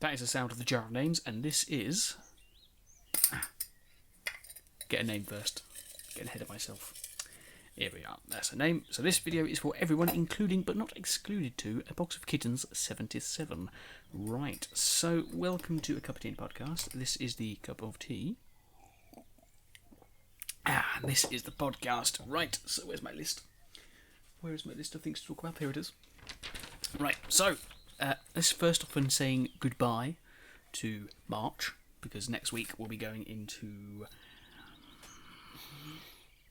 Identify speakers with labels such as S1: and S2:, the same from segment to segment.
S1: That is the sound of the jar of names, and this is... Get a name first. Getting ahead of myself. Here we are. That's a name. So this video is for everyone, including but not excluded to A Box of Kittens 77. Right. So welcome to A Cup of Tea podcast. This is the cup of tea. And this is the podcast. Right. So where's my list? Where is my list of things to talk about? Here it is. Right. So let's first off saying goodbye to March, because next week we'll be going into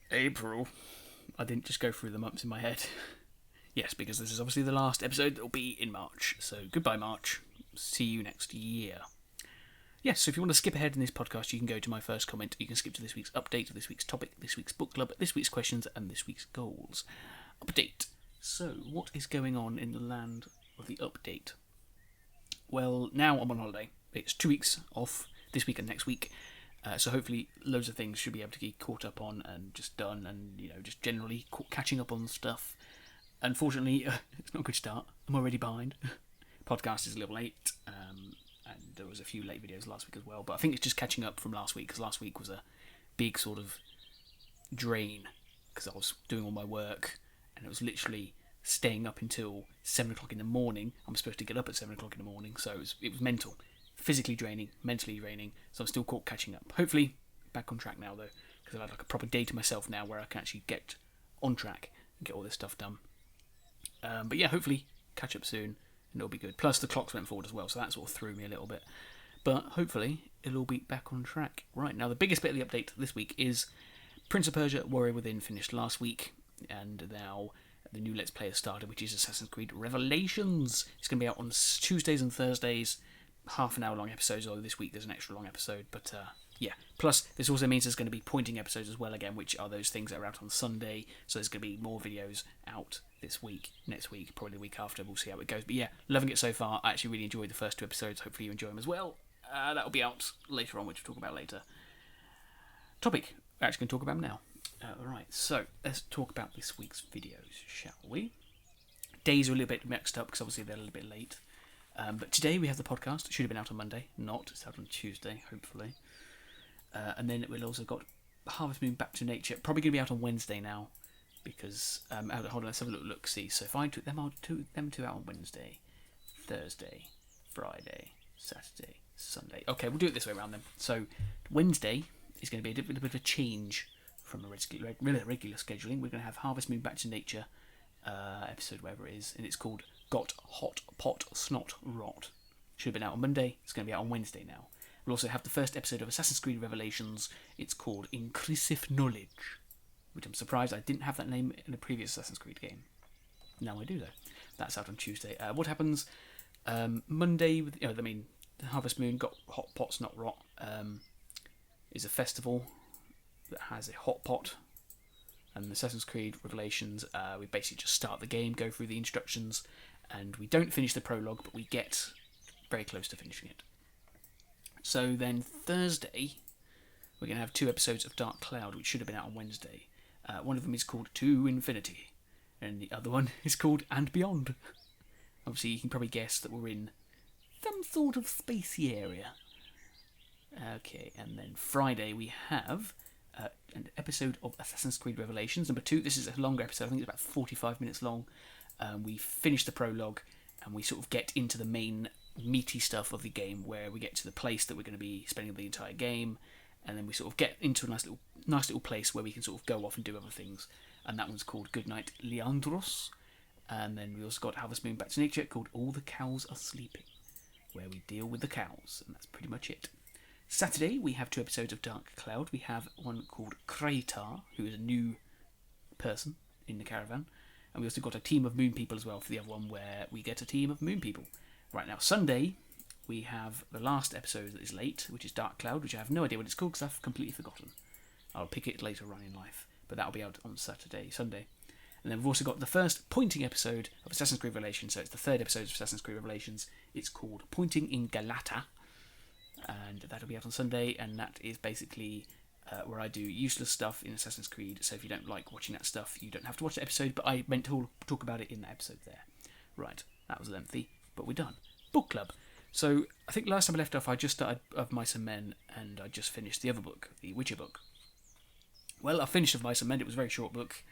S1: April. I didn't just go through the months in my head. Yes, because this is obviously the last episode that will be in March. So goodbye, March. See you next year. Yes, so if you want to skip ahead in this podcast, you can go to my first comment. You can skip to this week's update, this week's topic, this week's book club, this week's questions, and this week's goals. Update. So, what is going on in the land of the update? Well, now I'm on holiday. It's 2 weeks off, this week and next week. So hopefully loads of things should be able to get caught up on and just done, and just generally catching up on stuff. Unfortunately, it's not a good start. I'm already behind. Podcast is a little late, and there was a few late videos last week as well. But I think it's just catching up from last week, because last week was a big sort of drain, because I was doing all my work, and it was literally staying up until 7 o'clock in the morning. I'm supposed to get up at 7 o'clock in the morning, so it was mental. Physically draining, mentally draining, so I'm still caught catching up. Hopefully, back on track now though, because I've had like a proper day to myself now where I can actually get on track and get all this stuff done. But yeah, hopefully catch up soon and it'll be good. Plus the clocks went forward as well, so that sort of threw me a little bit. But hopefully it'll all be back on track. Right, now the biggest bit of the update this week is Prince of Persia: Warrior Within finished last week, and now the new Let's Play has started, which is Assassin's Creed Revelations. It's going to be out on Tuesdays and Thursdays. Half an hour long episodes, although this week there's an extra long episode, but yeah. Plus, this also means there's going to be pointing episodes as well again, which are those things that are out on Sunday, so there's going to be more videos out this week, next week, probably the week after, we'll see how it goes. But yeah, loving it so far. I actually really enjoyed the first 2 episodes, hopefully you enjoy them as well. That'll be out later on, which we'll talk about later. Topic, we're actually going to talk about them now. Alright, so let's talk about this week's videos, shall we? Days are a little bit mixed up, because obviously they're a little bit late. But today we have the podcast. It should have been out on Monday. Not. It's out on Tuesday, hopefully. And then we'll also got Harvest Moon Back to Nature. Probably going to be out on Wednesday now. Because, hold on, let's have a look, see. So if I took them two out on Wednesday, Thursday, Friday, Saturday, Sunday. Okay, we'll do it this way around then. So Wednesday is going to be a bit of a change from the regular scheduling. We're going to have Harvest Moon Back to Nature episode, whatever it is, and it's called Got Hot Pot Snot Rot. Should have been out on Monday. It's going to be out on Wednesday now. We'll also have the first episode of Assassin's Creed Revelations. It's called Increasive Knowledge, which I'm surprised I didn't have that name in a previous Assassin's Creed game. Now I do though. That's out on Tuesday. What happens Monday? Harvest Moon Got Hot Pot Snot Rot is a festival that has a hot pot. And Assassin's Creed Revelations, we basically just start the game, go through the instructions, and we don't finish the prologue, but we get very close to finishing it. So then Thursday, we're going to have 2 episodes of Dark Cloud, which should have been out on Wednesday. One of them is called To Infinity, and the other one is called And Beyond. Obviously, you can probably guess that we're in some sort of spacey area. Okay, and then Friday we have an episode of Assassin's Creed Revelations number 2. This is a longer episode. I think it's about 45 minutes long. We finish the prologue and we sort of get into the main meaty stuff of the game, where we get to the place that we're going to be spending the entire game, and then we sort of get into a nice little place where we can sort of go off and do other things. And that one's called Goodnight Leandros. And then we also got Harvest Moon Back to Nature called All the Cows Are Sleeping, where we deal with the cows, and that's pretty much it. Saturday, we have 2 episodes of Dark Cloud. We have one called Kraitar, who is a new person in the caravan. And we also got a team of moon people as well for the other one, where we get a team of moon people. Right now, Sunday, we have the last episode that is late, which is Dark Cloud, which I have no idea what it's called because I've completely forgotten. I'll pick it later on in life, but that'll be out on Sunday. And then we've also got the first pointing episode of Assassin's Creed Revelations, so it's the 3rd episode of Assassin's Creed Revelations. It's called Pointing in Galata. And that'll be out on Sunday, and that is basically where I do useless stuff in Assassin's Creed. So if you don't like watching that stuff, you don't have to watch the episode, but I meant to talk about it in that episode there. Right, that was lengthy, but we're done. Book club. So I think last time I left off, I just started Of Mice and Men, and I just finished the other book, the Witcher book. Well, I finished Of Mice and Men. It was a very short book.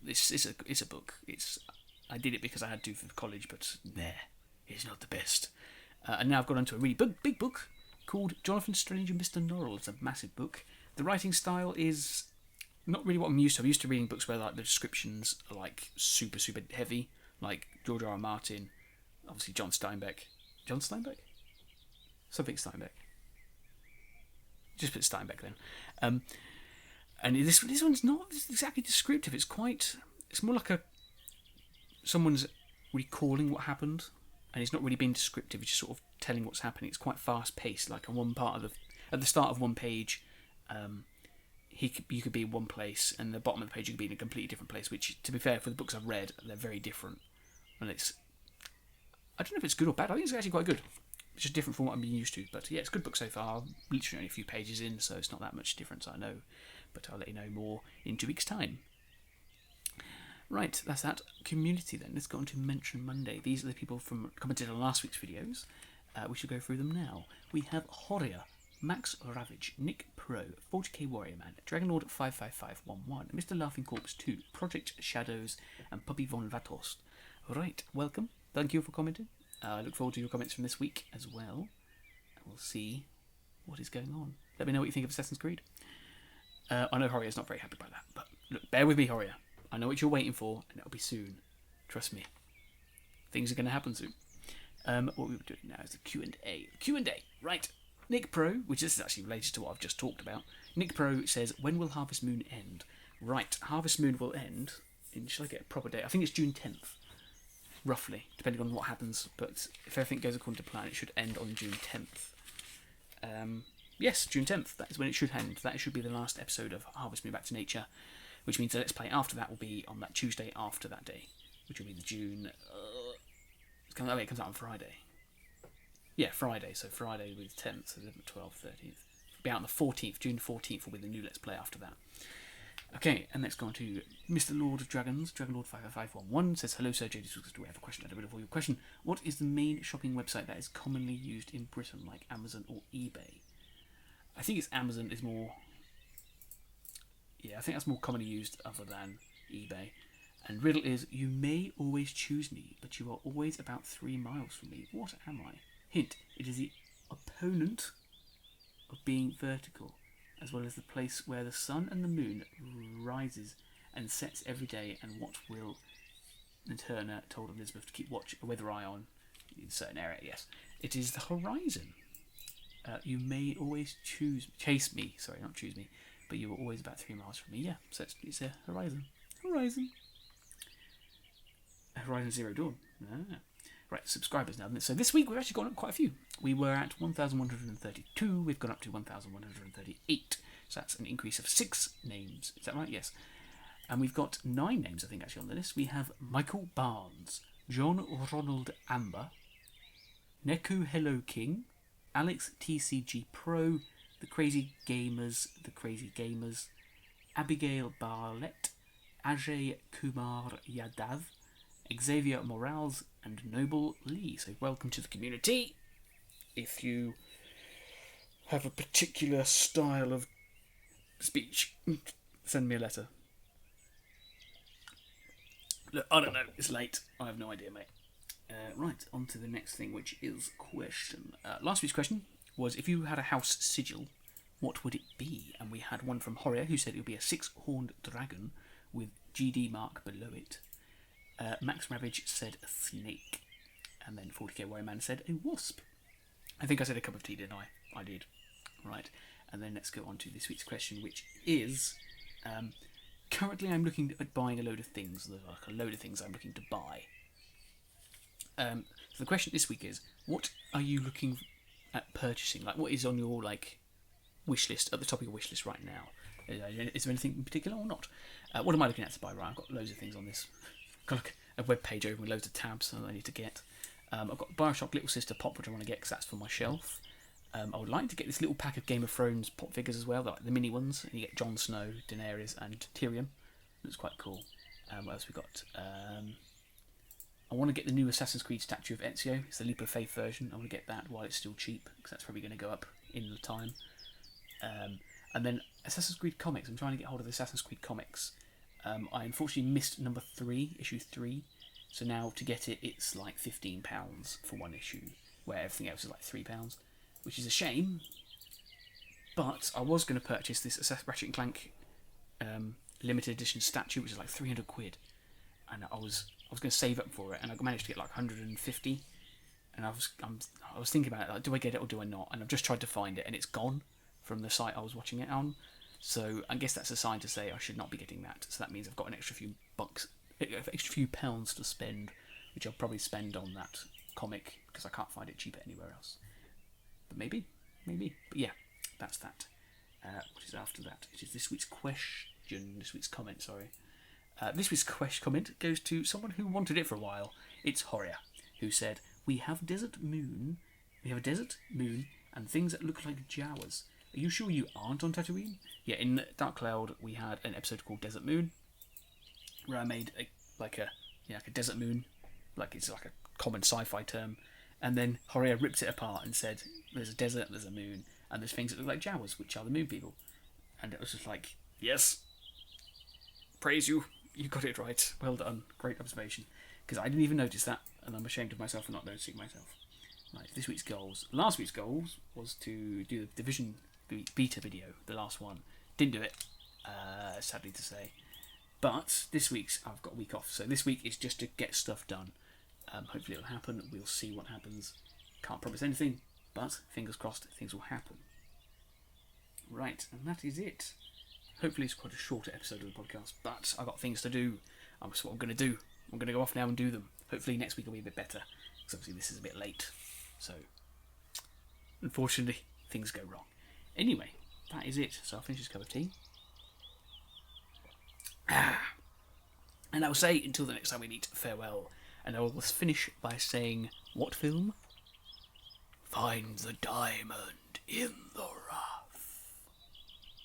S1: It's a book. I did it because I had to for college, but it's not the best. And now I've gone on to a really big book called Jonathan Strange and Mr. Norrell. It's a massive book. The writing style is not really what I'm used to. I'm used to reading books where like the descriptions are like super heavy, like George R. R. Martin, obviously John Steinbeck. John Steinbeck? Something Steinbeck. Just put Steinbeck then. And this one's not exactly descriptive. It's more like someone's recalling what happened, and it's not really being descriptive. It's just sort of telling what's happening. It's quite fast paced. Like on one part at the start of one page, you could be in one place, and the bottom of the page you could be in a completely different place. Which, to be fair, for the books I've read, they're very different. And I don't know if it's good or bad. I think it's actually quite good. It's just different from what I'm being used to. But yeah, it's a good book so far. I'm literally only a few pages in, so it's not that much difference, I know. But I'll let you know more in 2 weeks' time. Right, that's that. Community then. Let's go on to Mention Monday. These are the people from commented on last week's videos. We should go through them now. We have Horia, Max Ravage, Nick Pro, 40k Warrior Man, Dragonlord 55511, Mr. Laughing Corpse 2, Project Shadows, and Puppy Von Vatost. Right, welcome. Thank you for commenting. I look forward to your comments from this week as well. And we'll see what is going on. Let me know what you think of Assassin's Creed. I know Horia's not very happy about that, but look, bear with me, Horia. I know what you're waiting for, and it'll be soon. Trust me. Things are going to happen soon. What we're doing now is the Q&A. Q&A, right. Nick Pro, which is actually related to what I've just talked about. Nick Pro says, when will Harvest Moon end? Right, Harvest Moon will end shall I get a proper date? I think it's June 10th, roughly, depending on what happens. But if everything goes according to plan, it should end on June 10th. Yes, June 10th. That is when it should end. That should be the last episode of Harvest Moon Back to Nature, which means the Let's Play after that will be on that Tuesday after that day, which will be the June... it comes out on Friday. Yeah, Friday. So Friday will be the 10th, so 11th, 12th, 13th. It'll be out on the 14th. June 14th will be the new Let's Play after that. Okay, and let's go on to Mr. Lord of Dragons. Dragonlord 55511 says, hello, Sir JDTwoSixTwo. We have a question. I don't know for your question. What is the main shopping website that is commonly used in Britain, like Amazon or eBay? I think it's Amazon is more... Yeah, I think that's more commonly used other than eBay. And riddle is, you may always choose me, but you are always about 3 miles from me. What am I? Hint, it is the opponent of being vertical, as well as the place where the sun and the moon rises and sets every day, and what will the Turner told Elizabeth to keep watch a weather eye on in a certain area. Yes, it is the horizon. You may always chase me, sorry, not choose me, but you are always about 3 miles from me. Yeah, so it's a horizon. Horizon Zero Dawn. Ah. Right, subscribers now. So this week we've actually gone up quite a few. We were at 1,132. We've gone up to 1,138. So that's an increase of 6 names. Is that right? Yes. And we've got 9 names, I think, actually on the list. We have Michael Barnes, John Ronald Amber, Neku Hello King, Alex TCG Pro, The Crazy Gamers, Abigail Barlett, Ajay Kumar Yadav, Xavier Morales, and Noble Lee. So welcome to the community. If you have a particular style of speech, send me a letter. Look, I don't know. It's late. I have no idea, mate. Right, on to the next thing, which is question. Last week's question was, if you had a house sigil, what would it be? And we had one from Horia, who said it would be a 6-horned dragon with GD mark below it. Max Ravage said a snake. And then 40k Warrior Man said a wasp. I think I said a cup of tea, didn't I? I did. Right, and then let's go on to this week's question, which is... currently I'm looking at buying a load of things. There's like a load of things I'm looking to buy. So the question this week is, what are you looking at purchasing? Like, what is on your wish list, at the top of your wish list right now? Is there anything in particular or not? What am I looking at to buy? Right, I've got loads of things on this. Got like a web page open with loads of tabs that I need to get. I've got Bioshock Little Sister Pop, which I want to get because that's for my shelf. I would like to get this little pack of Game of Thrones pop figures as well, like the mini ones. And you get Jon Snow, Daenerys, and Tyrion. Looks quite cool. What else we got? I want to get the new Assassin's Creed statue of Ezio. It's the Leap of Faith version. I want to get that while it's still cheap, because that's probably going to go up in the time. And then Assassin's Creed comics. I'm trying to get hold of the Assassin's Creed comics. I unfortunately missed number 3, issue 3. So now to get it, it's like £15 for one issue, where everything else is like £3, which is a shame. But I was going to purchase this Ratchet & Clank limited edition statue, which is like 300 quid, and I was going to save up for it, and I managed to get like 150. And I was thinking about it, like, do I get it or do I not? And I've just tried to find it, and it's gone from the site I was watching it on. So I guess that's a sign to say I should not be getting that. So that means I've got an extra few pounds to spend, which I'll probably spend on that comic, because I can't find it cheaper anywhere else. But maybe. But yeah, that's that. What is after that? It is this week's comment, sorry. This week's comment goes to someone who wanted it for a while. It's Horia, who said, we have a desert moon and things that look like Jawas. Are you sure you aren't on Tatooine? Yeah, in Dark Cloud we had an episode called Desert Moon, where I made like a desert moon, like it's like a common sci-fi term, and then Horia ripped it apart and said, there's a desert, there's a moon, and there's things that look like Jawas, which are the moon people. And it was just like, yes, praise you, you got it right, well done, great observation, because I didn't even notice that, and I'm ashamed of myself for not noticing myself. Right, this week's goals. Last week's goals was to do the Division beta video, the last one. Didn't do it, sadly to say. But this week's, I've got a week off, so this week is just to get stuff done. Hopefully it'll happen, we'll see what happens. Can't promise anything, but fingers crossed things will happen. Right, and that is it. Hopefully it's quite a shorter episode of the podcast, but I've got things to do. That's what I'm going to do. I'm going to go off now and do them. Hopefully next week will be a bit better, because obviously this is a bit late. So, unfortunately, things go wrong. Anyway, that is it. So I'll finish this cup of tea. And I'll say, until the next time we meet, farewell. And I will finish by saying, what film? Find the diamond in the